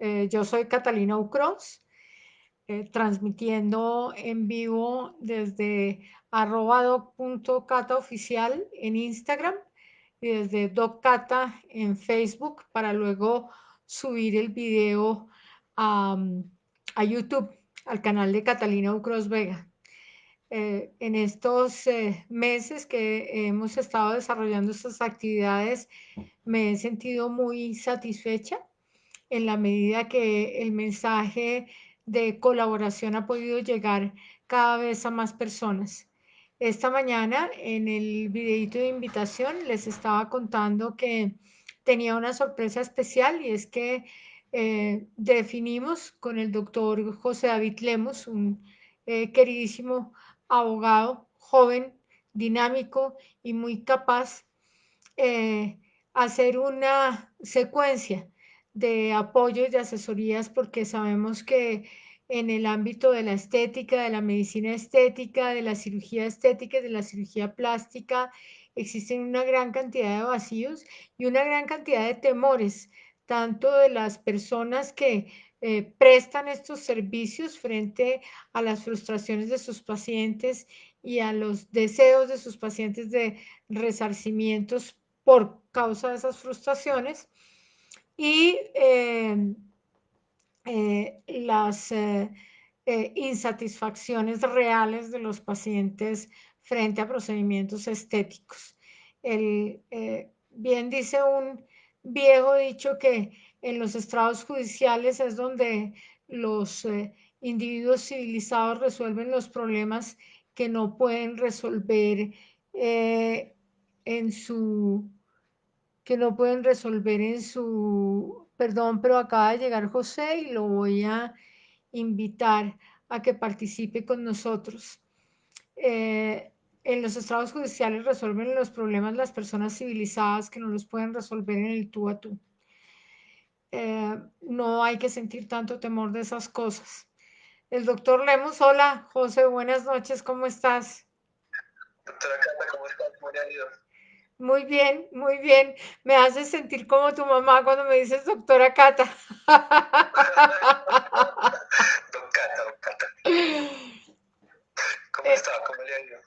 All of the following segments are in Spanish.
Yo soy Catalina Ucros, transmitiendo en vivo desde @doc.cataoficial en Instagram y desde DocCata en Facebook para luego subir el video a, a YouTube, al canal de Catalina Ucros Vega. En estos meses que hemos estado desarrollando estas actividades, me he sentido muy satisfecha en la medida que el mensaje de colaboración ha podido llegar cada vez a más personas. Esta mañana en el videito de invitación les estaba contando que tenía una sorpresa especial y es que definimos con el doctor José David Lemos, un queridísimo abogado, joven, dinámico y muy capaz, eh, hacer una secuencia de apoyo y de asesorías porque sabemos que en el ámbito de la estética, de la medicina estética, de la cirugía estética y de la cirugía plástica, existen una gran cantidad de vacíos y una gran cantidad de temores, tanto de las personas que prestan estos servicios frente a las frustraciones de sus pacientes y a los deseos de sus pacientes de resarcimientos por causa de esas frustraciones y las insatisfacciones reales de los pacientes frente a procedimientos estéticos. Bien dice un viejo dicho que en los estrados judiciales es donde los individuos civilizados resuelven los problemas que no pueden resolver en su perdón, pero acaba de llegar José y lo voy a invitar a que participe con nosotros. En los estrados judiciales resuelven los problemas las personas civilizadas que no los pueden resolver en el tú a tú. No hay que sentir tanto temor de esas cosas. El doctor Lemos, hola, José, buenas noches, ¿cómo estás? Doctora Cata, ¿cómo estás? ¿Cómo le ha ido? Muy bien, muy bien. Me haces sentir como tu mamá cuando me dices doctora Cata. Don Cata, Don Cata. ¿Cómo Eh, está? ¿Cómo le ha ido?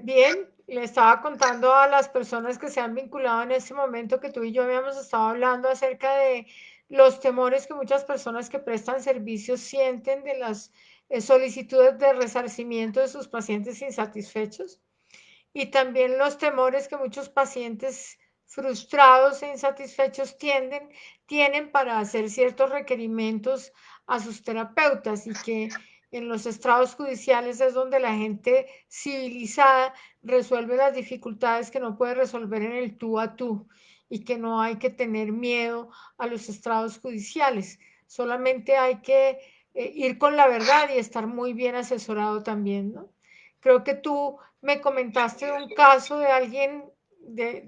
Bien, le estaba contando a las personas que se han vinculado en este momento que tú y yo habíamos estado hablando acerca de los temores que muchas personas que prestan servicios sienten de las solicitudes de resarcimiento de sus pacientes insatisfechos y también los temores que muchos pacientes frustrados e insatisfechos tienen para hacer ciertos requerimientos a sus terapeutas y que en los estrados judiciales es donde la gente civilizada resuelve las dificultades que no puede resolver en el tú a tú y que no hay que tener miedo a los estrados judiciales, solamente hay que ir con la verdad y estar muy bien asesorado también, ¿no? Creo que tú me comentaste de un caso de alguien, de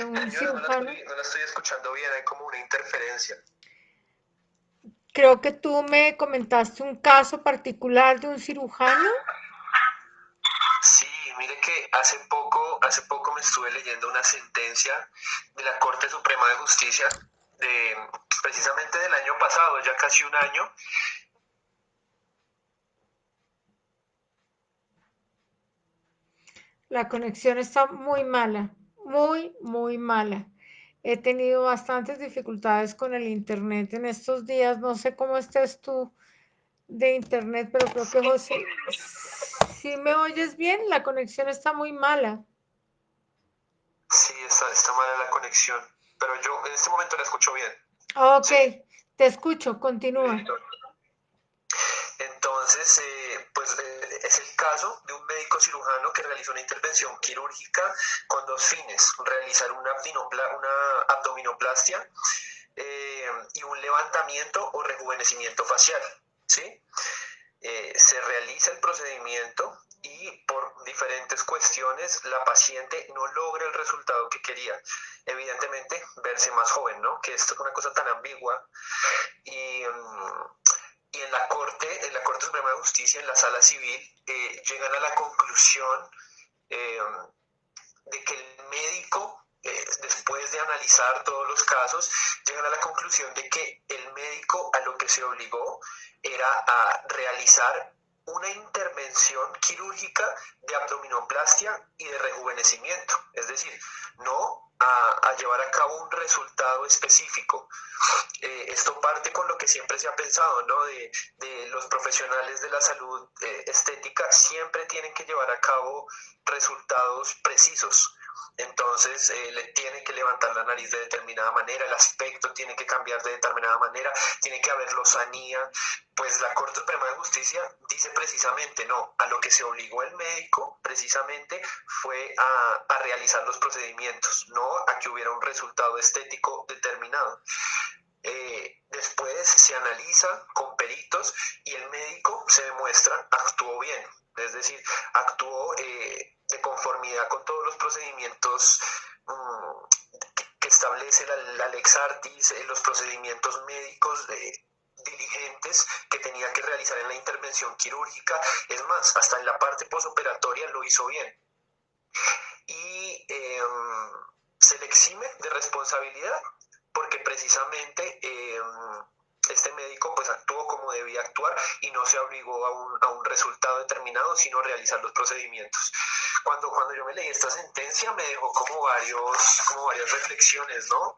un Señora, cirujano. no la estoy escuchando bien, hay como una interferencia. Creo que tú me comentaste un caso particular de un cirujano. Sí, mire que hace poco me estuve leyendo una sentencia de la Corte Suprema de Justicia de precisamente del año pasado, ya casi un año. La conexión está muy mala, muy, muy mala. He tenido bastantes dificultades con el internet en estos días. No sé cómo estés tú de internet, pero creo que José, si me oyes bien, la conexión está muy mala. Sí, está mala la conexión, pero yo en este momento la escucho bien. Ok, ¿Sí? te escucho, continúa. Listo. Entonces, es el caso de un médico cirujano que realizó una intervención quirúrgica con dos fines: realizar una abdominoplastia y un levantamiento o rejuvenecimiento facial. ¿Sí? Se realiza el procedimiento y por diferentes cuestiones la paciente no logra el resultado que quería. Evidentemente, verse más joven, ¿no? Que esto es una cosa tan ambigua. Y, y en la Corte Suprema de Justicia, en la Sala Civil, llegan a la conclusión eh, de que el médico, después de analizar todos los casos, llegan a la conclusión de que el médico, al que se obligó era a realizar una intervención quirúrgica de abdominoplastia y de rejuvenecimiento, es decir, no a llevar a cabo un resultado específico. Esto parte con lo que siempre se ha pensado, ¿no? De los profesionales de la salud estética siempre tienen que llevar a cabo resultados precisos. Entonces le tiene que levantar la nariz de determinada manera, el aspecto tiene que cambiar de determinada manera, tiene que haber lozanía. Pues la Corte Suprema de Justicia dice precisamente no, a lo que se obligó el médico precisamente fue a realizar los procedimientos, no a que hubiera un resultado estético determinado. Después se analiza con peritos y el médico se demuestra actuó bien, es decir, actuó de conformidad con todos los procedimientos que establece la Lex Artis, los procedimientos médicos diligentes que tenía que realizar en la intervención quirúrgica. Es más, hasta en la parte posoperatoria lo hizo bien. Y se le exime de responsabilidad porque precisamente este médico pues actuó como debía actuar y no se obligó a un resultado determinado, sino realizar los procedimientos. Cuando yo me leí esta sentencia me dejó como varias reflexiones, ¿no?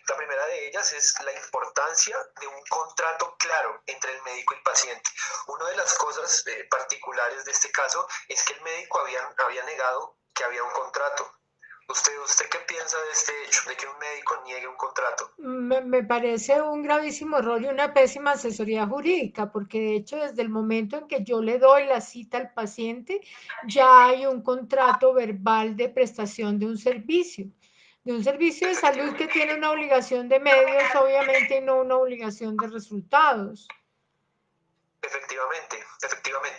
La primera de ellas es la importancia de un contrato claro entre el médico y el paciente. Una de las cosas particulares de este caso es que el médico había negado que había un contrato. ¿Usted qué piensa de este hecho, de que un médico niegue un contrato? Me parece un gravísimo error y una pésima asesoría jurídica, porque de hecho desde el momento en que yo le doy la cita al paciente, ya hay un contrato verbal de prestación de un servicio de salud que Efectivamente. tiene una obligación de medios, obviamente, y no una obligación de resultados. Efectivamente,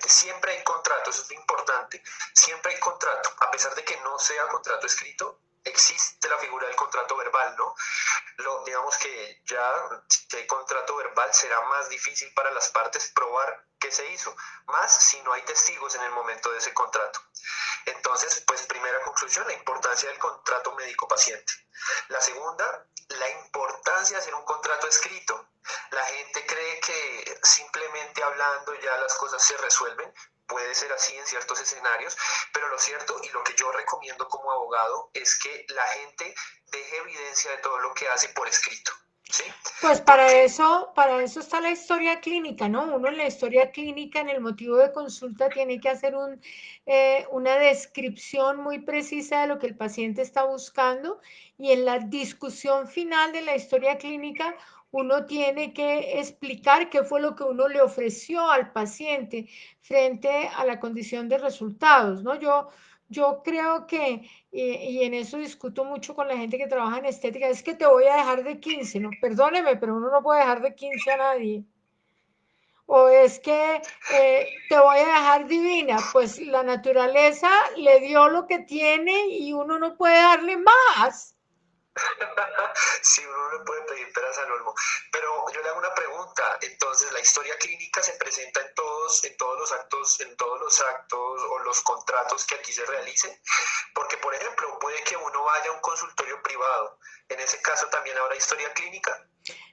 siempre hay contrato, eso es lo importante, siempre hay contrato, a pesar de que no sea contrato escrito, existe la figura del contrato verbal, ¿no? Digamos que ya si hay contrato verbal será más difícil para las partes probar qué se hizo, más si no hay testigos en el momento de ese contrato. Entonces, pues primera conclusión, la importancia del contrato médico-paciente. La segunda, la importancia de hacer un contrato escrito. La gente cree que simplemente hablando ya las cosas se resuelven. Puede ser así en ciertos escenarios, pero lo cierto y lo que yo recomiendo como abogado es que la gente deje evidencia de todo lo que hace por escrito, ¿sí? Pues Porque para eso está la historia clínica, ¿no? Uno en la historia clínica, en el motivo de consulta, tiene que hacer una descripción muy precisa de lo que el paciente está buscando y en la discusión final de la historia clínica, uno tiene que explicar qué fue lo que uno le ofreció al paciente frente a la condición de resultados, ¿no? Yo creo que y en eso discuto mucho con la gente que trabaja en estética, es que te voy a dejar de 15, ¿no? Perdóneme, pero uno no puede dejar de 15 a nadie. O es que te voy a dejar divina, pues la naturaleza le dio lo que tiene y uno no puede darle más. sí, uno no le puede pedir peras al olmo. Pero yo le hago una pregunta. Entonces, ¿la historia clínica se presenta en todos los actos o los contratos que aquí se realicen? Porque, por ejemplo, puede que uno vaya a un consultorio privado. En ese caso también habrá historia clínica.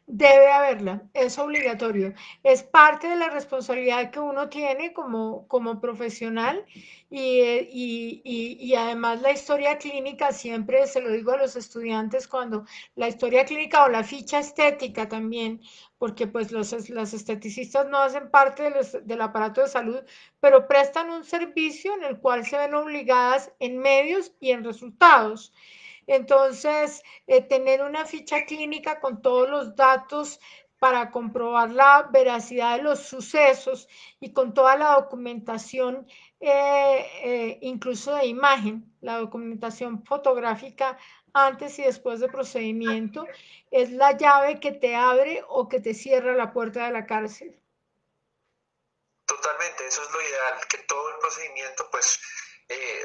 Debe haberla, es obligatorio, es parte de la responsabilidad que uno tiene como profesional y además la historia clínica, siempre se lo digo a los estudiantes cuando la historia clínica o la ficha estética también, porque pues las esteticistas no hacen parte del aparato de salud, pero prestan un servicio en el cual se ven obligadas en medios y en resultados. Entonces, tener una ficha clínica con todos los datos para comprobar la veracidad de los sucesos y con toda la documentación, incluso de imagen, la documentación fotográfica antes y después del procedimiento, es la llave que te abre o que te cierra la puerta de la cárcel. Totalmente, eso es lo ideal, que todo el procedimiento, pues, eh,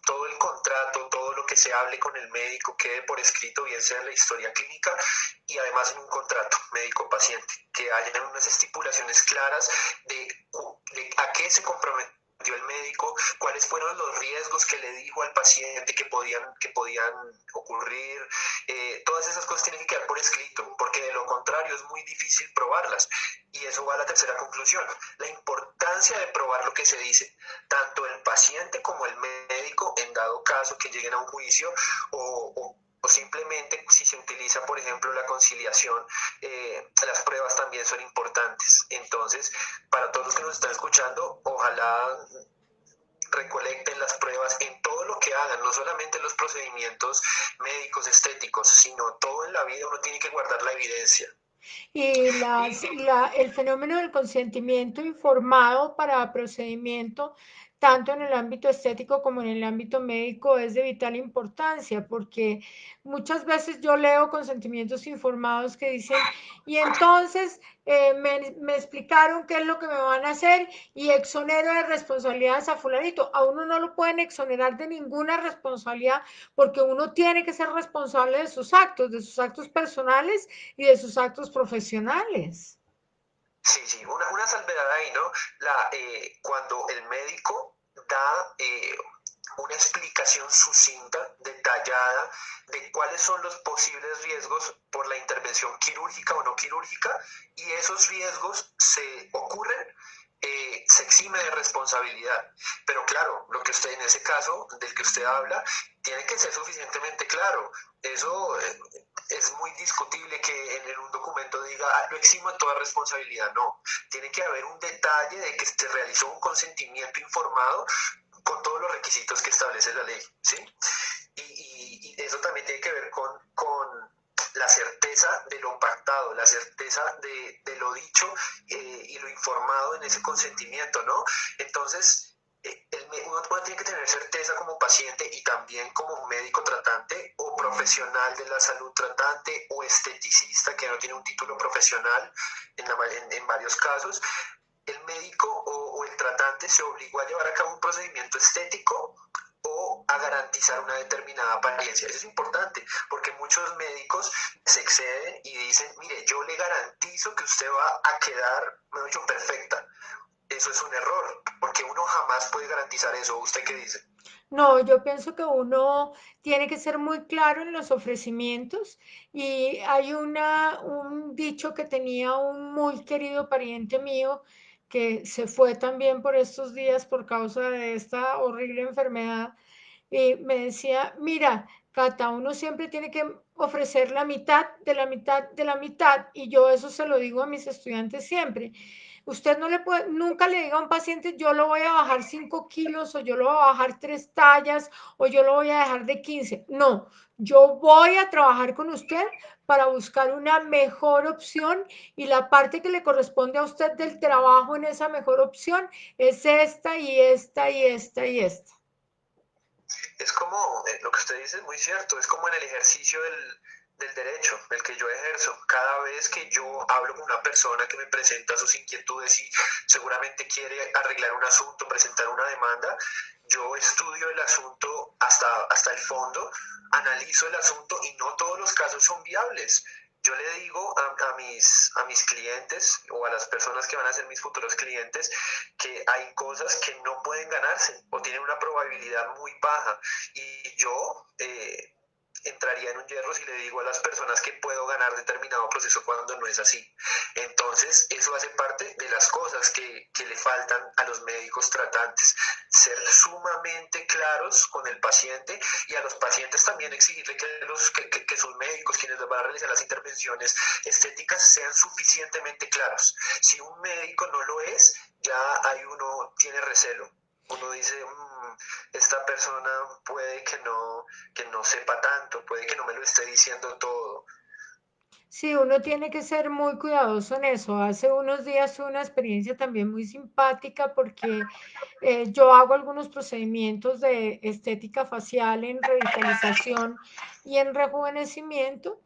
todo el contrato, todo lo que se hable con el médico quede por escrito, bien sea en la historia clínica y además en un contrato médico-paciente, que haya unas estipulaciones claras de a qué se compromete el médico, cuáles fueron los riesgos que le dijo al paciente que podían ocurrir. Todas esas cosas tienen que quedar por escrito, porque de lo contrario es muy difícil probarlas. Y eso va a la tercera conclusión, la importancia de probar lo que se dice, tanto el paciente como el médico, en dado caso que lleguen a un juicio o simplemente si se utiliza, por ejemplo, la conciliación, las pruebas también son importantes. Entonces, para todos los que nos están escuchando, ojalá recolecten las pruebas en todo lo que hagan, no solamente en los procedimientos médicos, estéticos, sino todo en la vida uno tiene que guardar la evidencia. Y el fenómeno del consentimiento informado para procedimiento, tanto en el ámbito estético como en el ámbito médico, es de vital importancia, porque muchas veces yo leo consentimientos informados que dicen, y entonces me explicaron qué es lo que me van a hacer y exonero de responsabilidades a fulanito. A uno no lo pueden exonerar de ninguna responsabilidad porque uno tiene que ser responsable de sus actos personales y de sus actos profesionales. Sí, sí, una salvedad ahí, ¿no? Cuando el médico da una explicación sucinta, detallada, de cuáles son los posibles riesgos por la intervención quirúrgica o no quirúrgica, y esos riesgos se ocurren, se exime de responsabilidad. Pero claro, lo que usted en ese caso del que usted habla, tiene que ser suficientemente claro. Eso es muy discutible que en un documento diga, ah, lo eximo de toda responsabilidad. No, tiene que haber un detalle de que se realizó un consentimiento informado con todos los requisitos que establece la ley, ¿sí? Y eso también tiene que ver con la certeza de lo pactado, la certeza de lo dicho y lo informado en ese consentimiento, ¿no? Entonces, uno tiene que tener certeza como paciente y también como médico tratante o profesional de la salud tratante o esteticista que no tiene un título profesional en varios casos. El médico o el tratante se obligó a llevar a cabo un procedimiento estético o a garantizar una determinada apariencia. Eso es importante, porque muchos médicos se exceden y dicen, mire, yo le garantizo que usted va a quedar, mejor dicho, perfecta. Eso es un error, porque uno jamás puede garantizar eso. ¿Usted qué dice? No, yo pienso que uno tiene que ser muy claro en los ofrecimientos y hay un dicho que tenía un muy querido pariente mío que se fue también por estos días por causa de esta horrible enfermedad y me decía, mira, Cata, uno siempre tiene que ofrecer la mitad de la mitad de la mitad y yo eso se lo digo a mis estudiantes siempre. Usted no le puede, nunca le diga a un paciente, yo lo voy a bajar 5 kilos o yo lo voy a bajar 3 tallas o yo lo voy a dejar de 15. No, yo voy a trabajar con usted para buscar una mejor opción y la parte que le corresponde a usted del trabajo en esa mejor opción es esta y esta y esta y esta. Es como, lo que usted dice es muy cierto, es como en el ejercicio del derecho, el que yo ejerzo. Cada vez que yo hablo con una persona que me presenta sus inquietudes y seguramente quiere arreglar un asunto, presentar una demanda, yo estudio el asunto hasta el fondo, analizo el asunto y no todos los casos son viables. Yo le digo a mis clientes o a las personas que van a ser mis futuros clientes que hay cosas que no pueden ganarse o tienen una probabilidad muy baja. Y yo entraría en un hierro si le digo a las personas que puedo ganar determinado proceso cuando no es así. Entonces, eso hace parte de las cosas que le faltan a los médicos tratantes. Ser sumamente claros con el paciente y a los pacientes también exigirle que sus médicos, quienes les van a realizar las intervenciones estéticas, sean suficientemente claros. Si un médico no lo es, ya ahí uno tiene recelo. Uno dice, esta persona puede que no sepa tanto, puede que no me lo esté diciendo todo. Sí, uno tiene que ser muy cuidadoso en eso. Hace unos días tuve una experiencia también muy simpática porque yo hago algunos procedimientos de estética facial en revitalización y en rejuvenecimiento.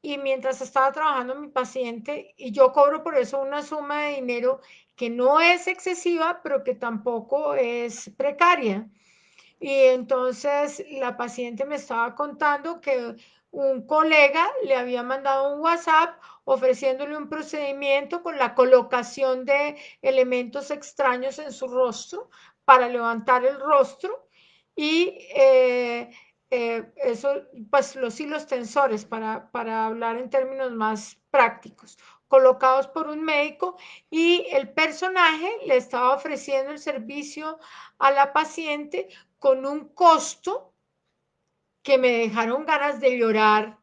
Y mientras estaba trabajando mi paciente, y yo cobro por eso una suma de dinero que no es excesiva, pero que tampoco es precaria. Y entonces la paciente me estaba contando que un colega le había mandado un WhatsApp ofreciéndole un procedimiento con la colocación de elementos extraños en su rostro para levantar el rostro y eso, pues los hilos tensores, para hablar en términos más prácticos, colocados por un médico, y el personaje le estaba ofreciendo el servicio a la paciente con un costo que me dejaron ganas de llorar.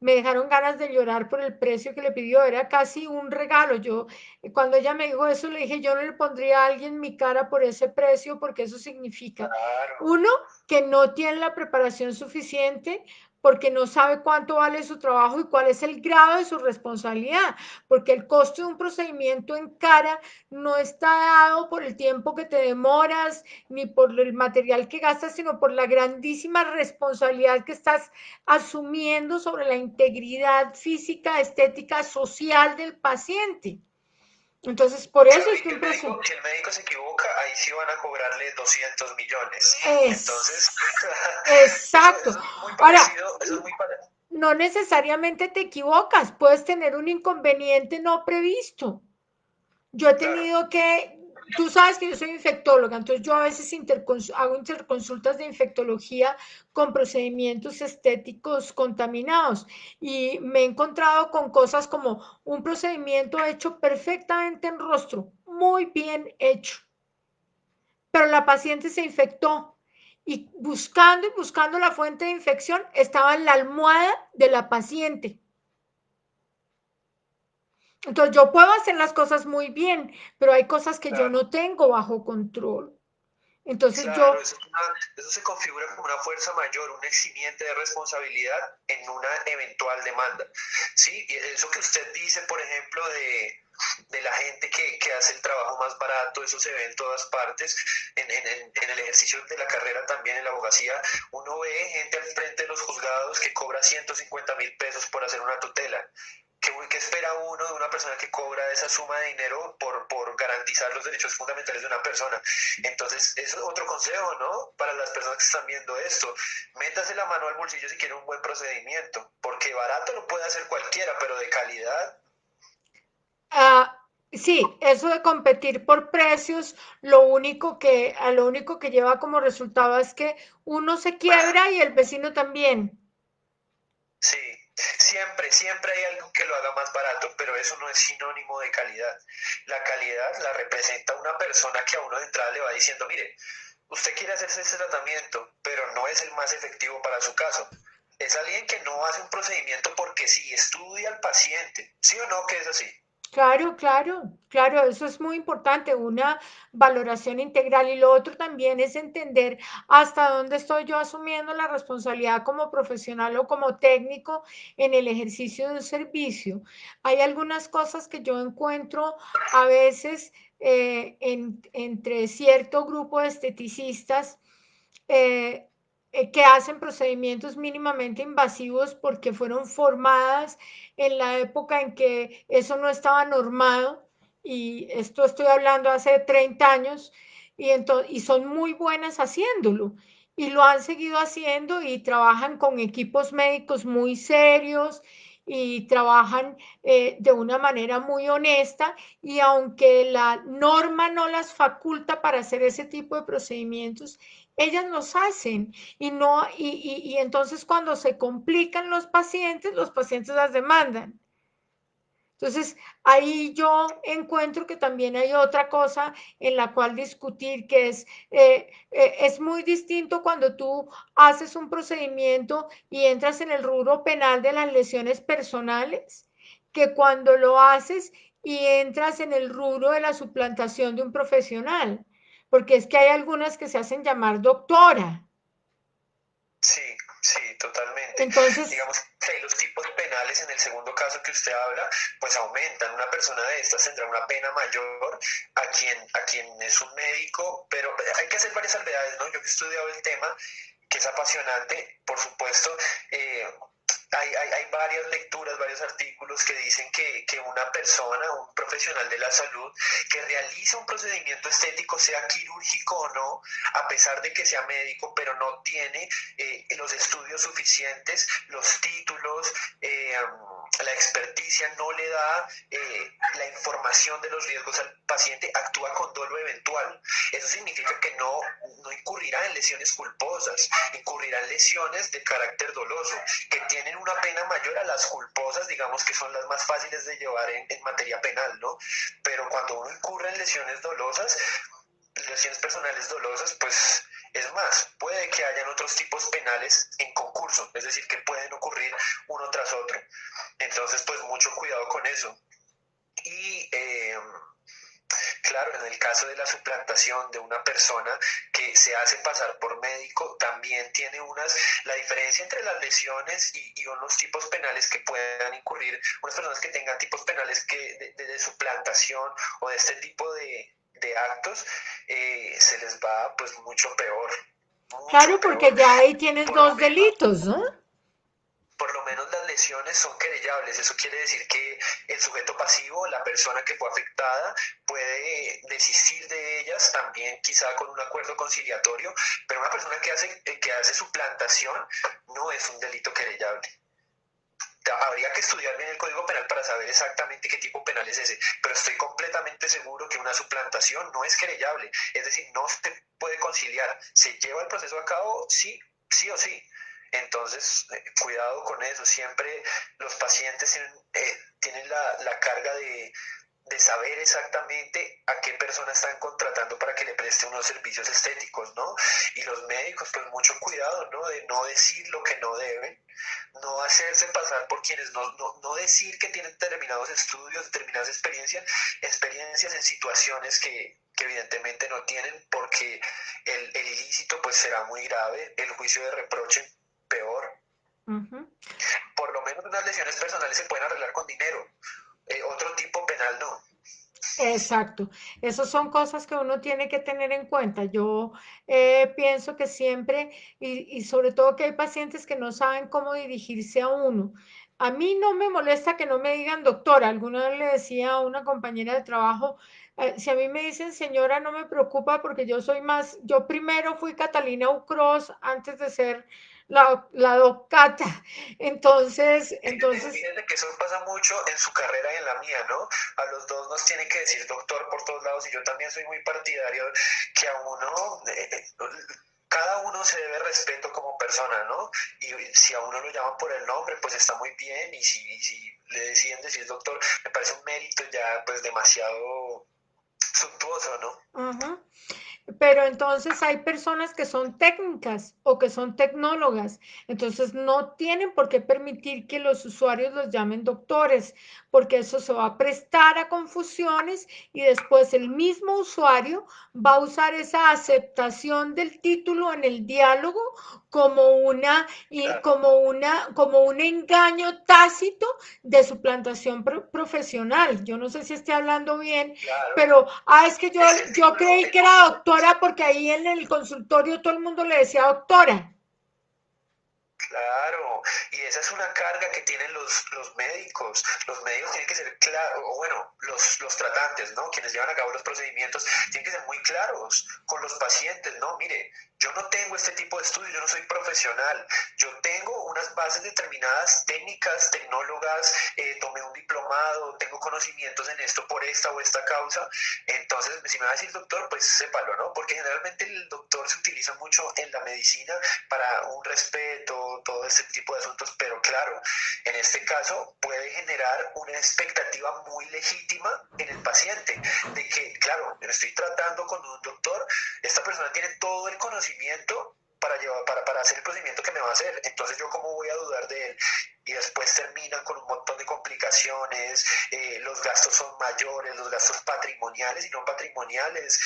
Me dejaron ganas de llorar por el precio que le pidió, era casi un regalo. Yo, cuando ella me dijo eso, le dije, yo no le pondría a alguien mi cara por ese precio, porque eso significa, Claro, uno, que no tiene la preparación suficiente, porque no sabe cuánto vale su trabajo y cuál es el grado de su responsabilidad, porque el costo de un procedimiento en cara no está dado por el tiempo que te demoras, ni por el material que gastas, sino por la grandísima responsabilidad que estás asumiendo sobre la integridad física, estética, social del paciente. Entonces, por eso claro, es y que que un proceso... si el médico se equivoca, ahí sí van a cobrarle 200 millones. Entonces, Es exacto. eso es muy Ahora, parecido, eso es muy parecido. no necesariamente te equivocas, puedes tener un inconveniente no previsto. Yo he Claro, tenido que, tú sabes que yo soy infectóloga, entonces yo a veces hago interconsultas de infectología con procedimientos estéticos contaminados, y me he encontrado con cosas como un procedimiento hecho perfectamente en rostro, muy bien hecho, pero la paciente se infectó, y buscando la fuente de infección estaba en la almohada de la paciente. Entonces yo puedo hacer las cosas muy bien, pero hay cosas que yo claro. no tengo bajo control. Entonces yo, Claro, eso se configura como una fuerza mayor, un eximiente de responsabilidad en una eventual demanda. ¿Sí? Y eso que usted dice, por ejemplo, de la gente que hace el trabajo más barato, eso se ve en todas partes, en el ejercicio de la carrera también en la abogacía, uno ve gente al frente de los juzgados que cobra 150.000 pesos por hacer una tutela. ¿Qué espera uno de una persona que cobra esa suma de dinero por garantizar los derechos fundamentales de una persona? Entonces, eso es otro consejo, ¿no? Para las personas que están viendo esto. Métase la mano al bolsillo si quiere un buen procedimiento, porque barato lo puede hacer cualquiera, pero de calidad, sí, eso de competir por precios, lo único que lleva como resultado es que uno se quiebra y el vecino también. sí. Siempre hay algo que lo haga más barato, pero eso no es sinónimo de calidad. La calidad la representa una persona que a uno de entrada le va diciendo, mire, usted quiere hacerse ese tratamiento, pero no es el más efectivo para su caso. Es alguien que no hace un procedimiento porque sí, estudia al paciente, ¿sí o no que es así? Claro, claro, claro, eso es muy importante, una valoración integral. Y lo otro también es entender hasta dónde estoy yo asumiendo la responsabilidad como profesional o como técnico en el ejercicio de un servicio. Hay algunas cosas que yo encuentro a veces entre cierto grupo de esteticistas, eh, que hacen procedimientos mínimamente invasivos porque fueron formadas en la época en que eso no estaba normado, y esto estoy hablando hace 30 años, y son muy buenas haciéndolo, y lo han seguido haciendo, y trabajan con equipos médicos muy serios, y trabajan de una manera muy honesta, y aunque la norma no las faculta para hacer ese tipo de procedimientos, ellas los hacen, y no, y entonces cuando se complican los pacientes las demandan. Entonces, ahí yo encuentro que también hay otra cosa en la cual discutir, que es muy distinto cuando tú haces un procedimiento y entras en el rubro penal de las lesiones personales, que cuando lo haces y entras en el rubro de la suplantación de un profesional, porque es que hay algunas que se hacen llamar doctora. Sí, sí, totalmente. Entonces, Digamos que ahí los tipos penales en el segundo caso que usted habla, pues aumentan. Una persona de estas tendrá una pena mayor a quien es un médico, pero hay que hacer varias salvedades, ¿no? Yo que he estudiado el tema, que es apasionante, por supuesto, hay varias lecturas, varios artículos que dicen que una persona, un profesional de la salud, que realiza un procedimiento estético, sea quirúrgico o no, a pesar de que sea médico, pero no tiene los estudios suficientes, los títulos, la experticia no le da la información de los riesgos al paciente, actúa con dolo eventual. Eso significa que no incurrirá en lesiones culposas, incurrirá en lesiones de carácter doloso, que tienen una pena mayor a las culposas, digamos que son las más fáciles de llevar en materia penal, ¿no? Pero cuando uno incurre en lesiones dolosas, lesiones personales dolosas, pues es más, puede que hayan otros tipos penales en concurso, es decir, que pueden ocurrir uno tras otro. Entonces, pues mucho cuidado con eso. Y claro, en el caso de la suplantación de una persona que se hace pasar por médico, también tiene la diferencia entre las lesiones y unos tipos penales que puedan incurrir, unas personas que tengan tipos penales de suplantación o de este tipo de actos, se les va pues mucho peor, Claro, mucho porque peor. ya ahí tienes Por lo dos menos delitos, ¿no? por lo menos las lesiones son querellables. Eso quiere decir que el sujeto pasivo, la persona que fue afectada, puede desistir de ellas también quizá con un acuerdo conciliatorio, pero una persona que hace suplantación no es un delito querellable. Habría que estudiar bien el Código Penal para saber exactamente qué tipo penal es ese, pero estoy completamente seguro que una suplantación no es querellable, es decir, no se puede conciliar, se lleva el proceso a cabo sí, sí o sí. Entonces, cuidado con eso, siempre los pacientes tienen la carga de saber exactamente a qué persona están contratando para que le preste unos servicios estéticos, ¿no? Y los médicos, pues mucho cuidado, ¿no? De no decir lo que no deben, no hacerse pasar por quienes no decir que tienen determinados estudios, determinadas experiencias en situaciones que evidentemente no tienen, porque el ilícito pues será muy grave, el juicio de reproche peor. Ujú. Por lo menos unas lesiones personales se pueden arreglar con dinero, otro tipo penal no. Exacto. Esas son cosas que uno tiene que tener en cuenta. Yo pienso que siempre, y sobre todo que hay pacientes que no saben cómo dirigirse a uno. A mí no me molesta que no me digan doctora. Alguna vez le decía a una compañera de trabajo, si a mí me dicen señora, no me preocupa porque yo soy más, yo primero fui Catalina Ucros antes de ser la docata. Entonces, Fíjate que eso pasa mucho en su carrera y en la mía, ¿no? A los dos nos tienen que decir doctor por todos lados y yo también soy muy partidario que a uno, cada uno se debe respeto como persona, ¿no? Y si a uno lo llaman por el nombre, pues está muy bien y si le deciden decir doctor, me parece un mérito ya pues demasiado suntuoso, ¿no? ajá. Pero entonces hay personas que son técnicas o que son tecnólogas, entonces no tienen por qué permitir que los usuarios los llamen doctores, porque eso se va a prestar a confusiones y después el mismo usuario va a usar esa aceptación del título en el diálogo como Claro, como un engaño tácito de suplantación profesional. Yo no sé si estoy hablando bien, claro. pero, es que El yo título, creí que era doctora porque ahí en el consultorio todo el mundo le decía doctora. claro, y esa es una carga que tienen los médicos. Los médicos tienen que ser claros, o bueno, los tratantes, ¿no? Quienes llevan a cabo los procedimientos, tienen que ser muy claros con los pacientes, ¿no? Mire, yo no tengo este tipo de estudios, yo no soy profesional, yo tengo unas bases determinadas técnicas, tecnólogas, tomé un diplomado, tengo conocimientos en esto por esta o esta causa, entonces si me va a decir doctor, pues sépalo, ¿no? Porque generalmente el doctor se utiliza mucho en la medicina para un respeto, todo ese tipo de asuntos, pero claro, en este caso puede generar una expectativa muy legítima en el paciente, de que, claro, me estoy tratando con un doctor, esta persona tiene todo el conocimiento para hacer el procedimiento que me va a hacer, entonces yo cómo voy a dudar de él. Y después terminan con un montón de complicaciones, los gastos son mayores, los gastos patrimoniales y no patrimoniales,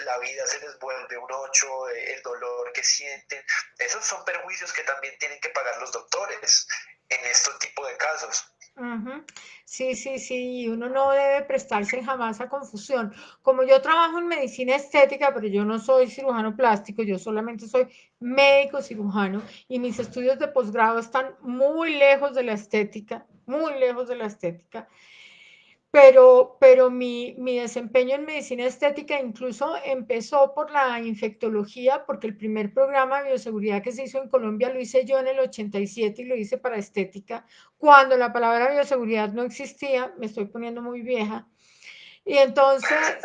la vida se les vuelve un ocho, el dolor que sienten, esos son perjuicios que también tienen que pagar los doctores en este tipo de casos. Ujú. Sí, sí, sí, uno no debe prestarse jamás a confusión. Como yo trabajo en medicina estética, pero yo no soy cirujano plástico, yo solamente soy médico cirujano y mis estudios de posgrado están muy lejos de la estética, muy lejos de la estética. pero mi desempeño en medicina estética incluso empezó por la infectología, porque el primer programa de bioseguridad que se hizo en Colombia lo hice yo en el 87 y lo hice para estética, cuando la palabra bioseguridad no existía, me estoy poniendo muy vieja. Y entonces,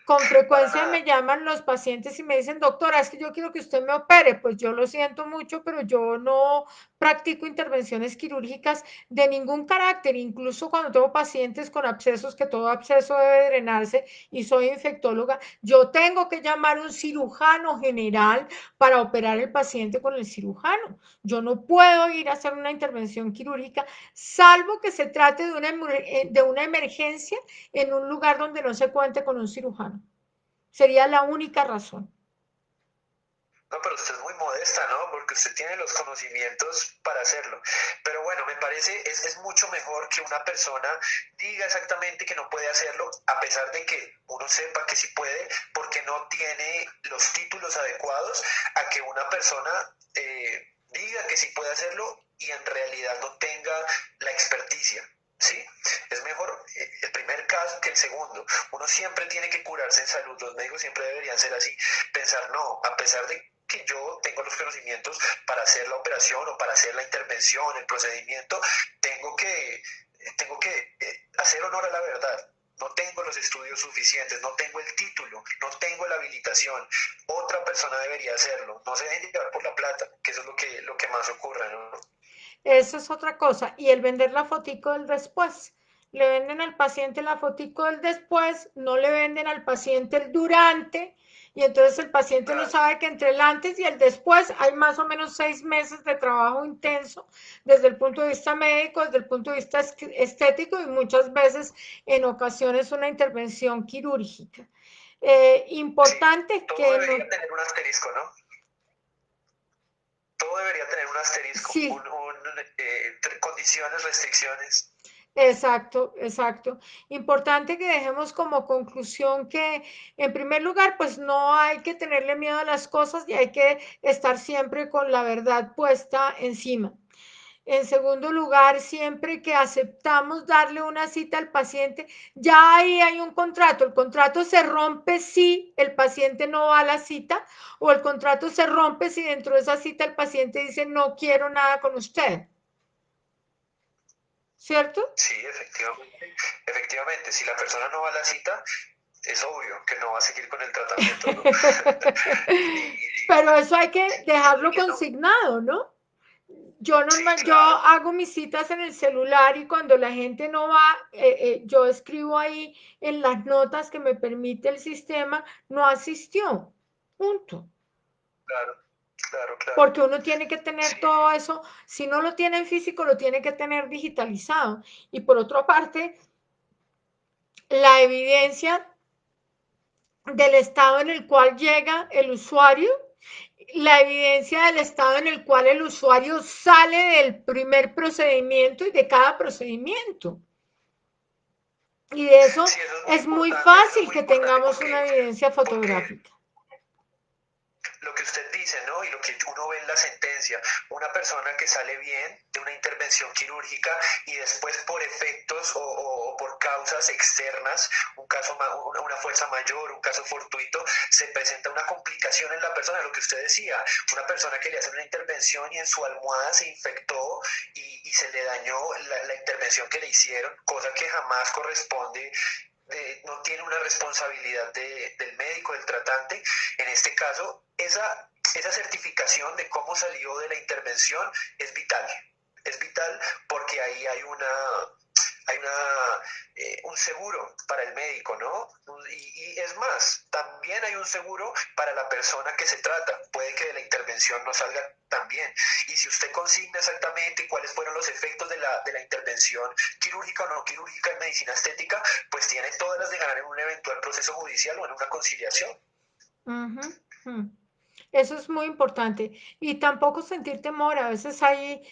con Para frecuencia me nada. llaman los pacientes y me dicen, doctora, es que yo quiero que usted me opere. Pues yo lo siento mucho, pero yo no practico intervenciones quirúrgicas de ningún carácter, incluso cuando tengo pacientes con abscesos, que todo absceso debe drenarse y soy infectóloga, yo tengo que llamar a un cirujano general para operar el paciente con el cirujano. Yo no puedo ir a hacer una intervención quirúrgica, salvo que se trate de una emergencia en un lugar donde no se cuente con un cirujano. Sería la única razón. No, pero usted es muy modesta, ¿no? Porque usted tiene los conocimientos para hacerlo. Pero bueno, me parece es mucho mejor que una persona diga exactamente que no puede hacerlo, a pesar de que uno sepa que sí puede, porque no tiene los títulos adecuados, a que una persona diga que sí puede hacerlo y en realidad no tenga la experticia. ¿Sí? Es mejor el primer caso que el segundo. Uno siempre tiene que curarse en salud. Los médicos siempre deberían ser así. Pensar, no, a pesar de que yo tengo los conocimientos para hacer la operación o para hacer la intervención, el procedimiento, tengo que hacer honor a la verdad. No tengo los estudios suficientes, no tengo el título, no tengo la habilitación. Otra persona debería hacerlo. No se dejen llevar por la plata, que eso es lo que más ocurre, ¿no? Eso es otra cosa. Y el vender la fotico del después. Le venden al paciente la fotico del después, no le venden al paciente el durante, y entonces el paciente no Claro. sabe que entre el antes y el después hay más o menos 6 meses de trabajo intenso desde el punto de vista médico, desde el punto de vista estético y muchas veces en ocasiones una intervención quirúrgica. Sí, Importante todo que no, debería tener un asterisco, ¿no? Todo debería tener un asterisco, sí, condiciones, restricciones. exacto, exacto. Importante que dejemos como conclusión que, en primer lugar, pues no hay que tenerle miedo a las cosas y hay que estar siempre con la verdad puesta encima. En segundo lugar, siempre que aceptamos darle una cita al paciente, ya ahí hay un contrato. El contrato se rompe si el paciente no va a la cita o el contrato se rompe si dentro de esa cita el paciente dice no quiero nada con usted. ¿Cierto? Sí, efectivamente. Efectivamente, si la persona no va a la cita, es obvio que no va a seguir con el tratamiento, ¿no? Pero eso hay que Dice dejarlo que no. consignado, ¿no? Sí, Yo claro, hago mis citas en el celular y cuando la gente no va, yo escribo ahí en las notas que me permite el sistema, no asistió. Punto. claro, claro, claro. Porque uno tiene que tener Sí, todo eso, si no lo tiene en físico, lo tiene que tener digitalizado. Y por otra parte, la evidencia del estado en el cual llega el usuario, la evidencia del estado en el cual el usuario sale del primer procedimiento y de cada procedimiento. Y de eso sí, es muy eso es fácil muy que importante tengamos una evidencia porque fotográfica. lo que usted dice, ¿no? Y lo que uno ve en la sentencia, una persona que sale bien de una intervención quirúrgica y después por efectos o por causas externas, una fuerza mayor, un caso fortuito, se presenta una complicación en la persona, lo que usted decía, una persona que le hace una intervención y en su almohada se infectó y se le dañó la intervención que le hicieron, cosa que jamás corresponde no tiene una responsabilidad del médico, del tratante. En este caso, esa certificación de cómo salió de la intervención es vital. Es vital porque ahí hay un seguro para el médico, ¿no? Y es más, también hay un seguro para la persona que se trata. Puede que de la intervención no salga tan bien. Y si usted consigna exactamente cuáles fueron los efectos de la intervención quirúrgica o no quirúrgica en medicina estética, pues tiene todas las de ganar en un eventual proceso judicial o en una conciliación. Uh -huh. Eso es muy importante. Y tampoco sentir temor. A veces hay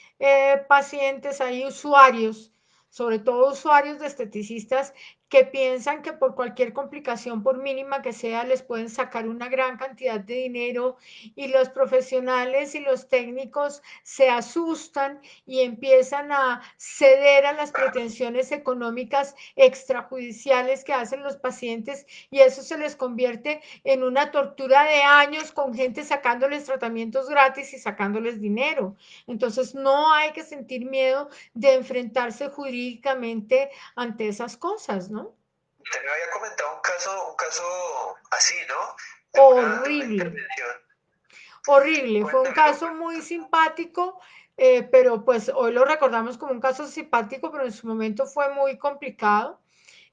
pacientes, hay usuarios, sobre todo usuarios de esteticistas, que piensan que por cualquier complicación, por mínima que sea, les pueden sacar una gran cantidad de dinero y los profesionales y los técnicos se asustan y empiezan a ceder a las pretensiones económicas extrajudiciales que hacen los pacientes y eso se les convierte en una tortura de años con gente sacándoles tratamientos gratis y sacándoles dinero. Entonces no hay que sentir miedo de enfrentarse jurídicamente ante esas cosas, ¿no? Usted me había comentado un caso así, ¿no? De una Horrible, intervención. horrible. Fue un Cuéntemelo. caso muy simpático, pero pues hoy lo recordamos como un caso simpático, pero en su momento fue muy complicado.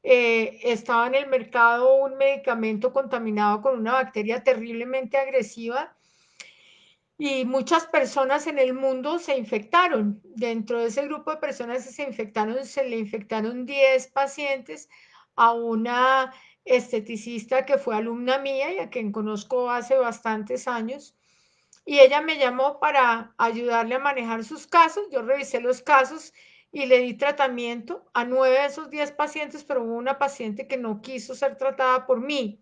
Estaba en el mercado un medicamento contaminado con una bacteria terriblemente agresiva y muchas personas en el mundo se infectaron. Dentro de ese grupo de personas que se infectaron, se le infectaron 10 pacientes a una esteticista que fue alumna mía y a quien conozco hace bastantes años. Y ella me llamó para ayudarle a manejar sus casos. Yo revisé los casos y le di tratamiento a 9 de esos 10 pacientes, pero hubo una paciente que no quiso ser tratada por mí.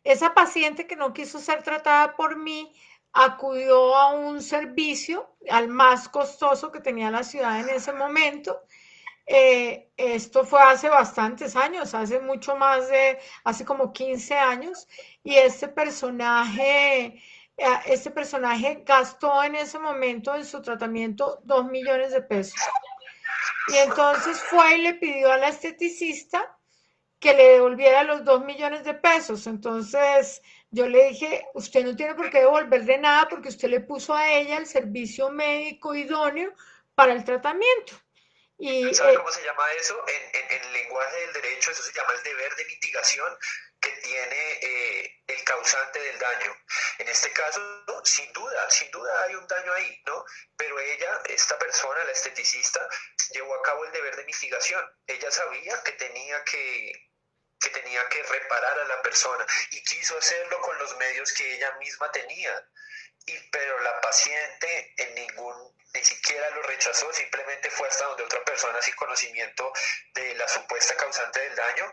Esa paciente que no quiso ser tratada por mí acudió a un servicio, al más costoso que tenía la ciudad en ese momento. Esto fue hace bastantes años, hace mucho más de, hace como 15 años, y este personaje gastó en ese momento en su tratamiento 2 millones de pesos. Y entonces fue y le pidió a la esteticista que le devolviera los 2 millones de pesos. Entonces yo le dije, usted no tiene por qué devolverle nada porque usted le puso a ella el servicio médico idóneo para el tratamiento. Y ¿Sabe cómo se llama eso? En el lenguaje del derecho, eso se llama el deber de mitigación que tiene el causante del daño. En este caso, sin duda hay un daño ahí, ¿no? Pero ella, esta persona, la esteticista, llevó a cabo el deber de mitigación. Ella sabía que tenía que reparar a la persona y quiso hacerlo con los medios que ella misma tenía. Pero la paciente ni siquiera lo rechazó, simplemente fue hasta donde otra persona sin conocimiento de la supuesta causante del daño.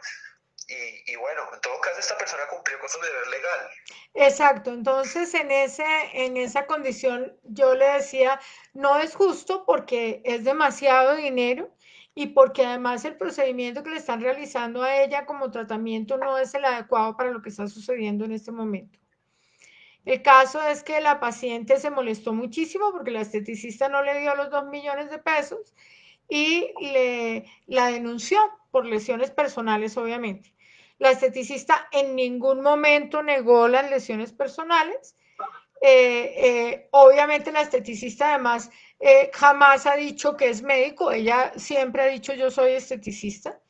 Y bueno, en todo caso esta persona cumplió con su deber legal. exacto, entonces en esa condición yo le decía, no es justo porque es demasiado dinero y porque además el procedimiento que le están realizando a ella como tratamiento no es el adecuado para lo que está sucediendo en este momento. El caso es que la paciente se molestó muchísimo porque la esteticista no le dio los 2 millones de pesos y la denunció por lesiones personales, obviamente. La esteticista en ningún momento negó las lesiones personales. Obviamente la esteticista además jamás ha dicho que es médico, ella siempre ha dicho yo soy esteticista.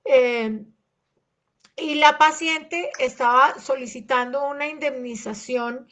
Eh, y la paciente estaba solicitando una indemnización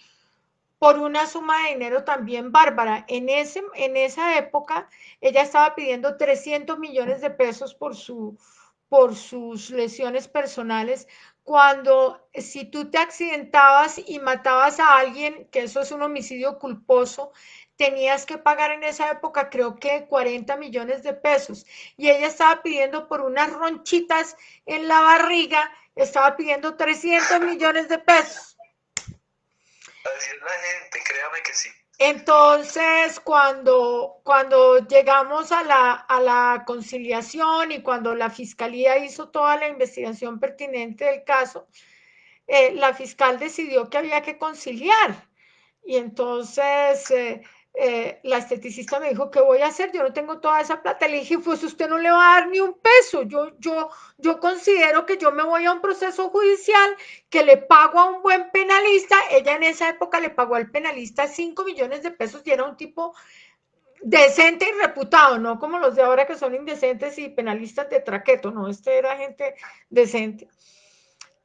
por una suma de dinero también bárbara. En esa época ella estaba pidiendo 300 millones de pesos por sus lesiones personales, cuando si tú te accidentabas y matabas a alguien, que eso es un homicidio culposo, tenías que pagar en esa época creo que 40 millones de pesos. Y ella estaba pidiendo por unas ronchitas en la barriga, estaba pidiendo 300 millones de pesos. Así es la gente, créame que sí. Entonces, cuando llegamos a la conciliación y cuando la fiscalía hizo toda la investigación pertinente del caso, la fiscal decidió que había que conciliar. Y entonces la esteticista me dijo, ¿qué voy a hacer? Yo no tengo toda esa plata. Le dije, pues usted no le va a dar ni un peso. Yo considero que yo me voy a un proceso judicial, que le pago a un buen penalista. Ella en esa época le pagó al penalista 5 millones de pesos y era un tipo decente y reputado, no como los de ahora que son indecentes y penalistas de traqueto, no, este era gente decente.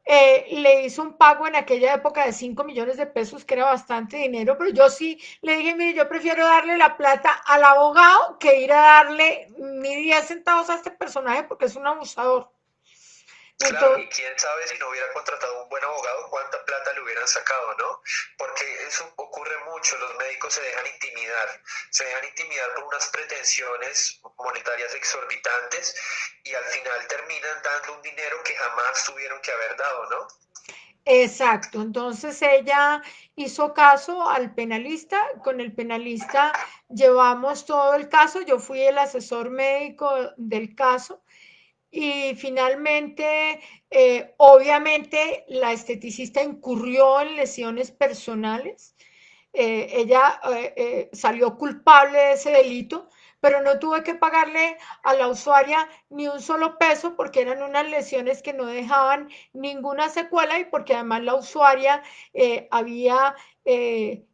Le hizo un pago en aquella época de 5 millones de pesos, que era bastante dinero, pero yo sí le dije, mire, yo prefiero darle la plata al abogado que ir a darle ni 10 centavos a este personaje porque es un abusador. Claro, y Entonces, quién sabe si no hubiera contratado un buen abogado, cuánta plata le hubieran sacado, ¿no? Porque eso ocurre mucho, los médicos se dejan intimidar por unas pretensiones monetarias exorbitantes y al final terminan dando un dinero que jamás tuvieron que haber dado, ¿no? exacto. Entonces ella hizo caso al penalista. Con el penalista llevamos todo el caso. Yo fui el asesor médico del caso. Y finalmente, obviamente, la esteticista incurrió en lesiones personales. Ella salió culpable de ese delito, pero no tuve que pagarle a la usuaria ni un solo peso porque eran unas lesiones que no dejaban ninguna secuela y porque además la usuaria había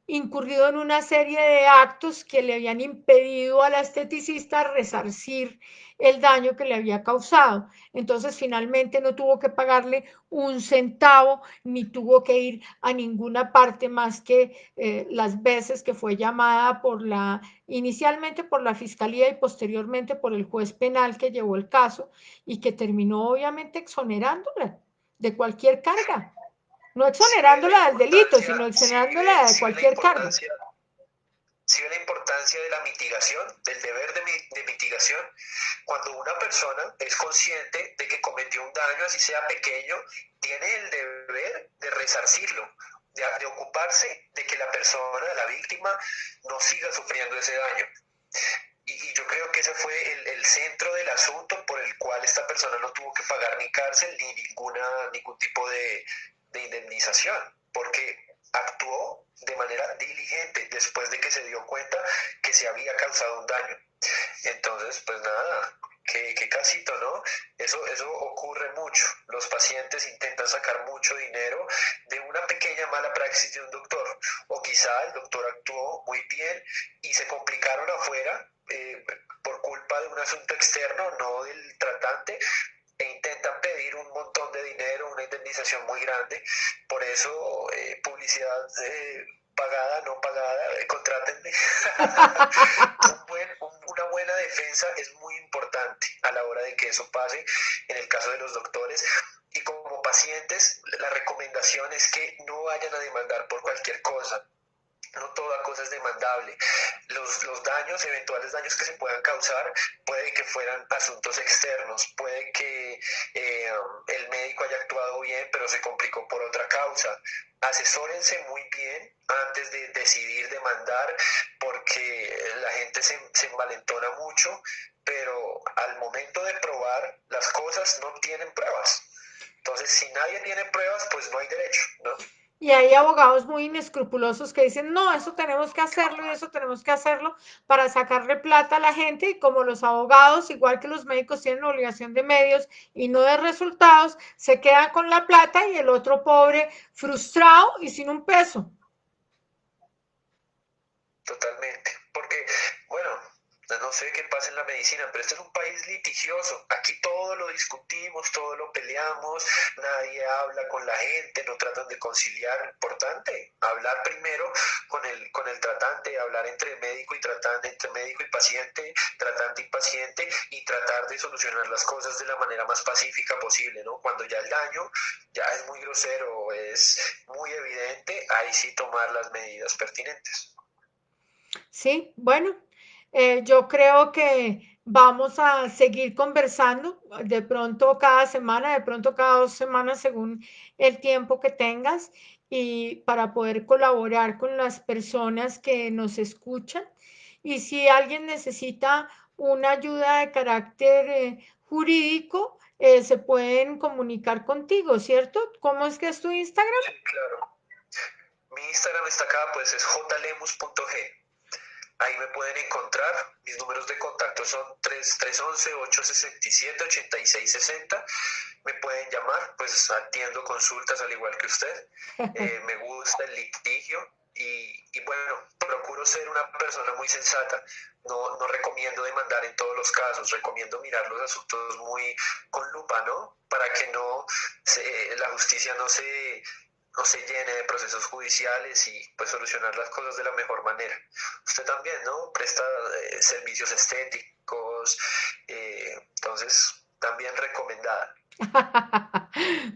incurrido en una serie de actos que le habían impedido a la esteticista resarcir el daño que le había causado. Entonces, finalmente no tuvo que pagarle un centavo ni tuvo que ir a ninguna parte más que las veces que fue llamada inicialmente por la fiscalía y posteriormente por el juez penal que llevó el caso y que terminó obviamente exonerándola de cualquier carga. No exonerándola del delito, sino exonerándola de Si ve la cualquier cargo. importancia, si ve la importancia de la mitigación, del deber de mitigación, cuando una persona es consciente de que cometió un daño, así sea pequeño, tiene el deber de resarcirlo, de ocuparse de que la persona, la víctima, no siga sufriendo ese daño. Y yo creo que ese fue el centro del asunto por el cual esta persona no tuvo que pagar ni cárcel ni ningún tipo de indemnización, porque actuó de manera diligente después de que se dio cuenta que se había causado un daño. Entonces, pues nada, qué casito, ¿no? Eso ocurre mucho. Los pacientes intentan sacar mucho dinero de una pequeña mala praxis de un doctor. O quizá el doctor actuó muy bien y se complicaron afuera por culpa de un asunto externo, no del tratante, e intentan pedir un montón de dinero, una indemnización muy grande. Por eso, publicidad pagada, no pagada, contrátenme. Una buena defensa es muy importante a la hora de que eso pase, en el caso de los doctores. Y como pacientes, la recomendación es que no vayan a demandar por cualquier cosa. No toda cosa es demandable. Los daños, eventuales daños que se puedan causar, puede que fueran asuntos externos, puede que el médico haya actuado bien, pero se complicó por otra causa. Asesórense muy bien antes de decidir demandar, porque la gente se envalentona mucho, pero al momento de probar las cosas no tienen pruebas. Entonces, si nadie tiene pruebas, pues no hay derecho, ¿no? Y hay abogados muy inescrupulosos que dicen, no, eso tenemos que hacerlo y eso tenemos que hacerlo para sacarle plata a la gente. Y como los abogados, igual que los médicos, tienen obligación de medios y no de resultados, se quedan con la plata y el otro pobre frustrado y sin un peso. Totalmente, porque, bueno, no sé qué pasa en la medicina, pero este es un país litigioso. Aquí todo lo discutimos, todo lo peleamos, nadie habla con la gente, no tratan de conciliar. Importante, hablar primero con el tratante, hablar entre médico y tratante, entre médico y paciente, tratante y paciente, y tratar de solucionar las cosas de la manera más pacífica posible, ¿no? Cuando ya el daño ya es muy grosero, es muy evidente, ahí sí tomar las medidas pertinentes. Sí, bueno, yo creo que vamos a seguir conversando, de pronto cada semana, de pronto cada 2 semanas, según el tiempo que tengas, y para poder colaborar con las personas que nos escuchan. Y si alguien necesita una ayuda de carácter jurídico, se pueden comunicar contigo, ¿cierto? ¿Cómo es que es tu Instagram? Sí, claro. Mi Instagram está acá, pues es jlemus.g. Ahí me pueden encontrar. Mis números de contacto son 311-867-8660. Me pueden llamar, pues atiendo consultas al igual que usted. Me gusta el litigio y bueno, procuro ser una persona muy sensata. No recomiendo demandar en todos los casos, recomiendo mirar los asuntos muy con lupa, ¿no? Para que la justicia no se llene de procesos judiciales y pues solucionar las cosas de la mejor manera. Usted también, ¿no? Presta servicios estéticos, entonces también recomendada.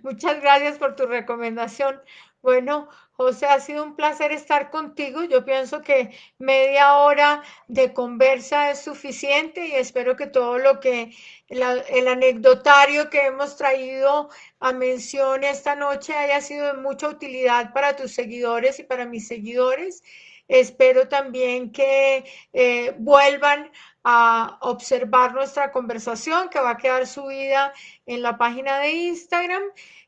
Muchas gracias por tu recomendación. Bueno, José, ha sido un placer estar contigo. Yo pienso que media hora de conversa es suficiente y espero que todo lo que el anecdotario que hemos traído a mención esta noche haya sido de mucha utilidad para tus seguidores y para mis seguidores. Espero también que vuelvan a observar nuestra conversación que va a quedar subida en la página de Instagram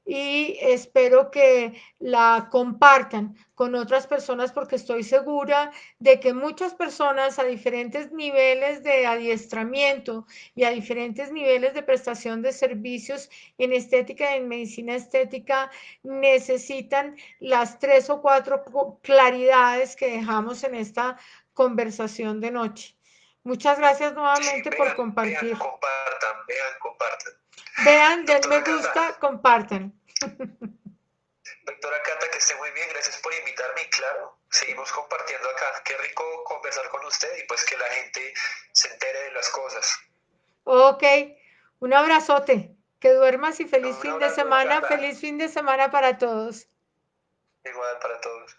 y espero que la compartan con otras personas porque estoy segura de que muchas personas a diferentes niveles de adiestramiento y a diferentes niveles de prestación de servicios en estética y en medicina estética necesitan las 3 o 4 claridades que dejamos en esta conversación de noche. Muchas gracias Sí, nuevamente por vean, compartir. compartan, vean, compartan. Vean, den me Doctora Cata, gusta, compartan. doctora Cata, que esté muy bien, gracias por invitarme y claro, seguimos compartiendo acá. Qué rico conversar con usted y pues que la gente se entere de las cosas. Ok, un abrazote. Que duermas y feliz Un fin de abrazo, semana. Cata, Feliz fin de semana para todos. igual para todos.